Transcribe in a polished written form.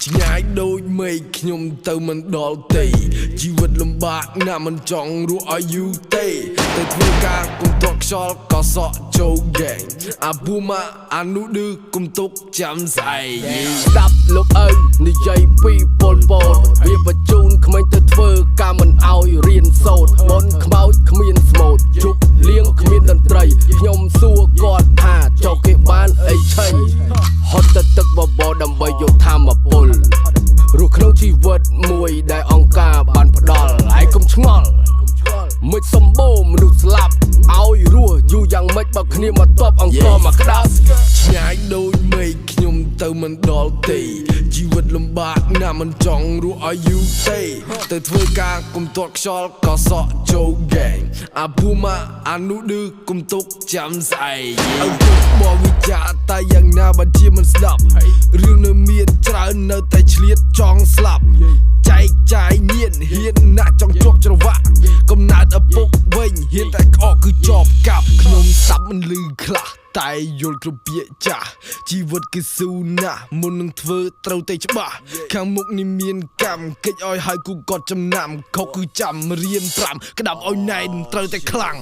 ឆ្ងាយដូចមេឃខ្ញុំទៅមិនដល់ទេជីវិតលំបាកណាស់មិនចង់រស់ឲ្យយូរទេទៅធ្វើការគុំតក់ខ្យល់ក៏សក់ចូលហ្គេងអាប៊ូម៉ាអានោះឌឺគុំទុកចាំស្អែកស្ដាប់លោកឪនិយាយពីពលពតវាបញ្ជូនក្មេងទៅធ្វើការមិនឲ្យរៀនសូត្រមុនខ្មោចគ្មានស្មូតជប់លៀងគ្មានតន្ត្រីខ្ញុំសួរគាត់ថាចុះគេបានអីឆេញហត់ទៅទឹកបបោដើម្បីយកធម្មពលរស់ក្នុងជីវិតមួយដែលអង្គការបានផ្ដល់ហើយកុំឆ្ងល់មិនសម្បូរមនុស្សស្លាប់ឲ្យរស់យូរយ៉ាងម៉េចបើគ្នាមកតបអង្គមកក្តោបឆ្ងាយដូចមេឃខ្ញុំទៅមិនដល់ទេជីវិតលំបាកណាស់មិនចង់រស់ឲ្យយូរទេទៅធ្វើការគុំទាត់ខ្យល់ក៏សក់ចូលហ្គេងអាប៊ូម៉ាអានោះឌឺគុំទុកចាំស្អែកឪពុកបងវិចារតែយ៉ាងណាបើជាមិនស្ដាប់រឿងនៅមានច្រើននៅតែឆ្លៀតចង់ស្លាប់ចែកចាយញៀនហ៊ានណាស់ចង់ជាប់ច្រវាក់កំណើតឪពុកវិញហ៊ានតែក្អកគឺជាប់កាប់ខ្ញុំស្ដាប់មិនឮខ្លះតែយល់គ្រប់ពាក្យចាស់ជីវិតគឺស៊ូណាស់មុននឹងធ្វើត្រូវតែច្បាស់ខាងមុខនេះមានកម្មកិច្ចឲ្យហើយគូគាត់ចំណាំខុសគឺចាំរៀន5ក្តាប់ឲ្យណែនត្រូវតែខ្លាំង